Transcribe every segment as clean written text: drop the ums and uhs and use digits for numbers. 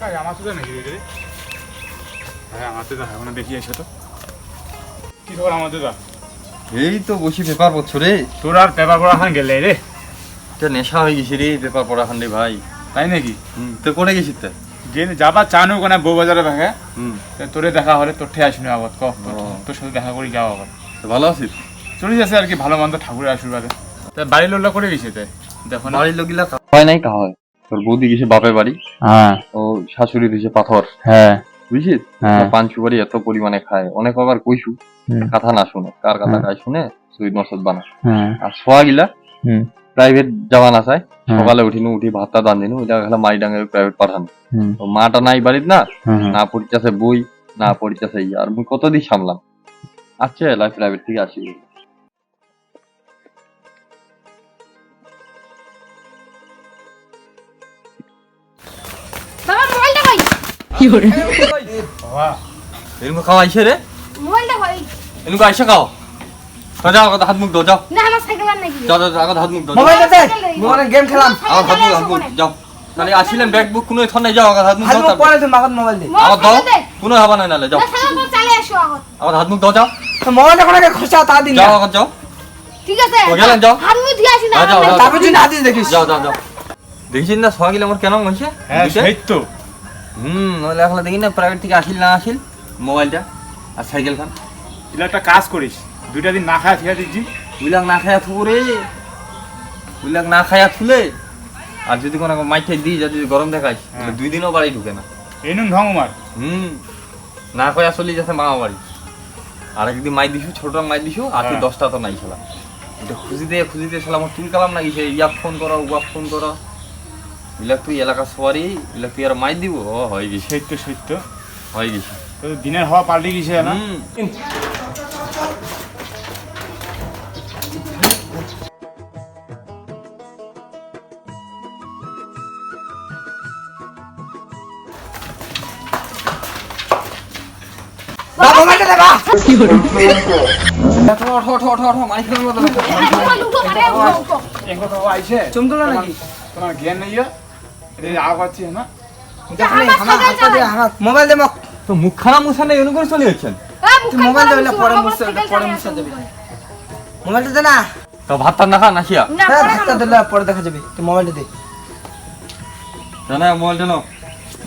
কাজ আমার তো নাকি রে? হ্যাঁ আমার তো এখন দেখি এসে তো কি খবর আমাদের দা? এই তো বসি পেপার পড়ছো রে। তোর আর পেপার পড়া খান গেলে রে? এটা নেশা হয়ে গেছে রে পেপার পড়া খান রে ভাই। তাই নাকি? তো করে গেছিস তো? যে যাবা চানু কোনা বউ বাজারে ভাগে হুম, তোরে দেখা হলে তোর ঠে আসুনি আবার ক তোর সাথে দেখা করি যাও আবার। তো ভালো আছিস? চলে যাচ্ছে আর কি ভালো মন্দ ঠাকুরের আশীর্বাদে। তা বাড়ির লোকলা করে গেছে তাই দেখো না? বাড়ির লোকগুলা হয় নাই খাওয়া হয়। তোর বৌদি গেছে বাপের বাড়ি, হ্যাঁ ও শাশুড়ি দিয়েছে পাথর, হ্যাঁ বুঝছিস? হ্যাঁ। পান সুপারি এত পরিমাণে খায়, অনেক আবার কইছু কথা না শুনে, কার কথা গায়ে শুনে শহীদ মসজিদ বানা। আর সোয়া গিলা প্রাইভেট যাওয়া না চায়, সকালে উঠিনু উঠি ভাতটা দান দিনু ওইটা গেলা মাই ডাঙ্গে প্রাইভেট পাঠানো। তো মাটা নাই বাড়িত না, না পড়িতেছে বই না পড়িতেছে ইয়া, আর মুই কতদিন সামলাম। আচ্ছা লাইফ প্রাইভেট থেকে আসি। বাবা মোবাইলটা কই? বাবা এরকম খাওয়া আইসে রে, মোবাইলটা কই? এরকম আইসে খাও। তো যাও আগত হাত মুখ ধো, যাও না আমার সাইকেল আর নাকি? যাও যাও আগত হাত মুখ ধো। মোবাইলটা দে, মোবাইলে গেম খেলাম। আমার হাত মুখ যাও। তাহলে আসিলেন ব্যাগ বুক কোনো থন নাই, যাও আগত হাত মুখ হাত ধো। মুখ পরে তুমি মাগত মোবাইল দে। আমার দাও কোনো হবা না নালে যাও। না সাইকেল তো চালে আসো আগত। আমার হাত মুখ ধো, যাও তো মোবাইলটা কোনাকে খোঁচা তা দিন যাও না। আগত যাও। ঠিক আছে। ও গেলেন, যাও। হাত মুখ ধুয়ে আসি না। যাও, যাও, তারপর তুই না দিস দেখিস। যাও যাও যাও। দেখিছেন না সোয়া গিলা আমার কেন হইছে? হ্যাঁ সেই তো নইলে এখন দেখি না প্রাইভেট থেকে আসিল না আসিল মোবাইলটা আর সাইকেল খান এগুলো একটা কাজ করিস, দুইটা দিন না খায় ঠিক দিচ্ছি। উইলাক না খায়া থুরে, উইলাক না খায়া থুলে। আর যদি কোনো মাইকে দিই যদি গরম দেখাইস তাহলে 2 দিনও বাড়ি ঢুকে না। এই নুন ঢং মার। না কয়া চলি যাচ্ছে মামা বাড়ি। আর একদিন মাই দিছু, ছোট মাই দিছু, আর তুই 10টা তো নাই ছিলাম। এটা খুঁজিতে ছিলাম, আমার তুল কালাম না গেছে, ইয়াক ফোন করো উয়াক ফোন করো। উইলাক তুই এলাকা সবারই উইলাক তুই আর মাই দিব। ও হয়ে গেছে, সত্য হয়ে গেছে। তো দিনের হওয়া পাল্টে গেছে না? বা মোবাইলটা দে বা। এক কথা আইছে চমকলো নাকি? তোমার জ্ঞান নেই রে আগ আছে না? আমার হাতটা দে, আমার মোবাইল দে মক। তো মুখ খারাপ মুছা নেই এরকম করে চলে যাচ্ছেন। তুই মোবাইল দে বলে পরে মুছতে পরে মুছতে যাবি। মোবাইলটা দে না। তো ভাতটা না খা নাসিয়া হ্যাঁ হাতটা দিলে পরে দেখা যাবে। তুই মোবাইলটা দে। জানা মোবাইলটা নাও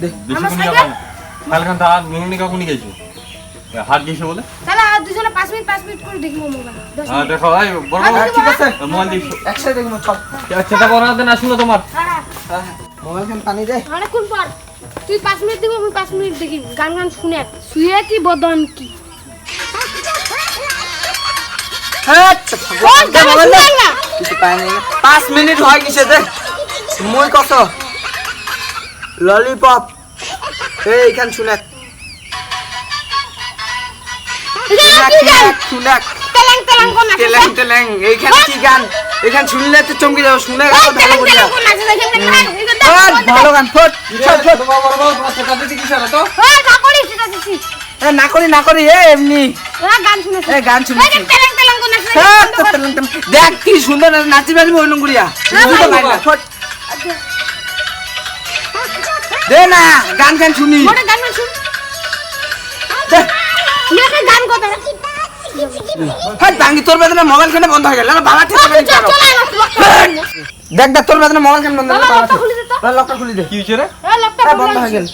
দে। বেশি আমার কোনি সাইকেল? যাবা কালখান তা নুনি কা কোনি গেছে হাত গেছে বলে। তাহলে আর দুজনে 5 মিনিট করে দেখবো মোবাইল। 10 হ্যাঁ মিনিট। দেখো ভাই বড় হ্যাঁ, ঠিক আছে। মোবাইল দেখো একসাথে দেখবো চল। সেটা বড় হাতে না শুনো তোমার। হ্যাঁ হ্যাঁ মোবাইল খান পানি দে। অনেকক্ষণ পর তুই 5 মিনিট দেখবো, আমি 5 মিনিট দেখি। গান শুনে শুয়ে কি বদন কি? হ্যাঁ ও গান মোবাইল দে। শুনাই না। কিছু পাই নাই। 5 মিনিট হয়ে গেছে দে। মই কত ললিপপ এইখান শুনে শুনে তেলাং তেলাং কোন আছে? তেলেং তেলেং এইখান কি গান এইখান শুনলে তো চমকে যাবো শুনে ভালো তেলাং করে তেলাং কোন আছে? দেখেন না। ভালো গান ফট তোমার বড় তোমার সেটা দিতে কি সারা তো ও না করি সেটা দিছি। না করি এমনি গান শুনেছি। গান শুনেছি। তেলাং তেলাং কোন আছে? দেখ কি সুন্দর নাচি বাজবে ওই নঙ্গুরিয়া ফট দে না গান গান শুনি মোটা গান শুন। দে। ইয়ে গান কথা। হ্যাঁ দাঙ্গি তোর বেদনা মোবাইল কেন বন্ধ হয়ে গেল না বাবা ঠিক আছে দেখ দেখ তোর বেদনা মোবাইল কেন বন্ধ হয়ে গেল লকটা খুলে দে তো। লকটা খুলে দে কি হইছে রে? লকটা বন্ধ হয়ে গেল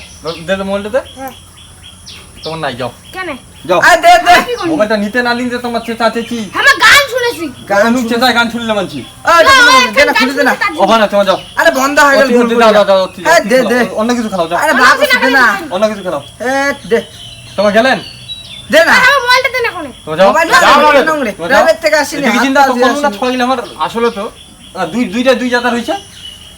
দে দে মোবাইলটা দে। তোমার নাই যাও কেন? যাও আয় দে দে মোবাইলটা নিতে না নিতে তোমার চেঁচা চেঁচি আমরা গান শুনেছি। গান গান চেঁচায় গান শুনলে মানছি। দে না খুলে দে না ওখানে তোমার যাও আরে বন্ধ হয়ে গেল ভুল যাও যাও যাও হ্যাঁ দে দে অন্য কিছু খেলাও যাও আরে বাপ দে না অন্য কিছু খেলাও দে তোমার গেলেন দে না আমার মোবাইলটা দে না কোনে? তোমার যাও মোবাইল যাও না রে। নংরে তোমার যাও। প্রাইভেট থেকে আসিনি এদিকে চিন্তা তো করো না ছয় আমার আসলে তো দুই জায়গা হইছে।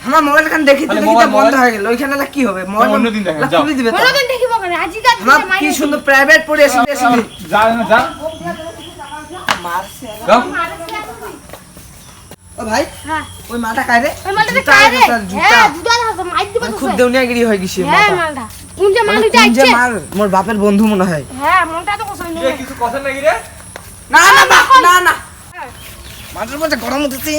আমার মোবাইল খান দেখি তো আরে দেখি মোবাইল, বন্ধ মোবাইল। হয়ে গেল ওইখানে না কি হবে মোবাইল অন্যদিন দেখেন, যাও। খুলে দিবে তো কোনদিন দেখিব কেন? আজি গান আমার কি সুন্দর প্রাইভেট পড়ে আসি যা না যা যাও ও ভাই হ্যাঁ ওই মাটা কাই রে ওই মালটা জুতা কায় রে? জুতা হ্যাঁ জুতা আছে মাইর দিবা তো। খুব দেউনিয়াগিরি হয়ে গেছে হ্যাঁ মাটা মালটা কোন যে মানে মালটা কোন যে আইছে? মার মোর বাপের বন্ধু মনে হয় হ্যাঁ মনটা তো কোসাই না। কিছু কথা নাকি রে? না না বাপ না না মাথার মধ্যে গরম উঠেছে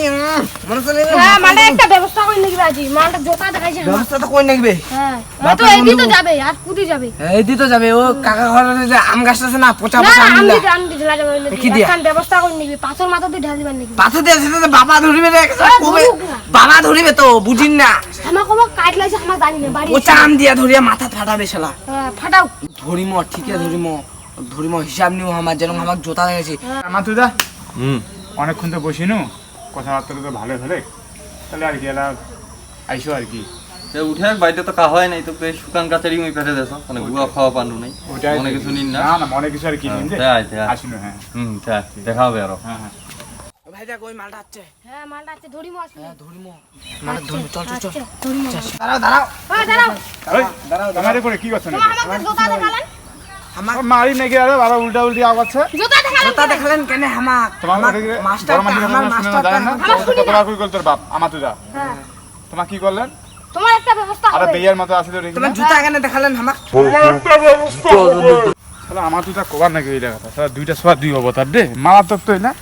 মনে চলে হ্যাঁ মালটা একটা ব্যবস্থা করে নাকি আজি মালটা জোতা দেখাইছে আমার। ব্যবস্থা তো কই নাকবে হ্যাঁ তো বাপের এদি তো বন্ধু। যাবে আর কুদি যাবে এই দিতে যাবে ও কাকা ঘরে যে আম গাছটা আছে না পচা না পচা আম আমি দিলা আমি ঢেলা যাবে নাকি কি দিয়া? একখান ব্যবস্থা করে নিবি পাথর মাথা দিয়ে ঢেলা দিবার নাকি পাথর দিয়ে সেটা তো বাবা ধরিবে রে কবে ধরুক না। বাবা ধরিবে তো বুঝিন না আমার কোনো কাট লাগছে আমার জানি না বাড়ি পচা আম দিয়া ধরিয়া মাথা ফাটাবে শালা হ্যাঁ, ফাটাও ধরিম ঠিকই ধরিম হিসাব নিও আমার যেন আমার জোতা দেখেছি আমার তো যা হুম অনেকক্ষণ তো বসিনু কথাবার্তা তো ভালো হলে তাহলে আর কি এলা আইসো আর কি সে উঠে বাড়িতে তো কা হয় নাই তো বেশ শুকান কাচারি মুই পেটে দেছো মানে গুয়া খাওয়া পান্ডু নাই ওটাই মনে কিছু নিন না না না মনে কিছু আর কি নিন যে তাই তাই আসিনু হ্যাঁ দেখা হবে আরো হ্যাঁ হ্যাঁ ভাই দেখ ওই মালটা আছে হ্যাঁ মালটা আছে ধরিমো আসলে ধরিম মানে ধরিম চল চল চল ধরিমো দাঁড়াও দাঁড়াও দাঁড়াও ওই আমারে করে কি করছেন তোমার আমাকে জোতা দেখালেন আমার মারি নাকি আরে বাবা উল্টা উল্টি আওয়াজ আছে জোতা দেখালেন জোতা দেখালেন কেন হামাক তোমার মাস্টার বড় মাঝি আমার মাস্টার কতবার কই করতে বাপ আমার তো যা হ্যাঁ তোমার কি করলেন তোমার একটা ব্যবস্থা আরে হবে বেয়ার মতো আছে তো রেখে তোমার জুতা কেন দেখালেন হামাক শালা আমার তো যা কবার নাকি এই কথা শালা দুইটা সোয়া দুই অবতার দে মারাত্মক তো না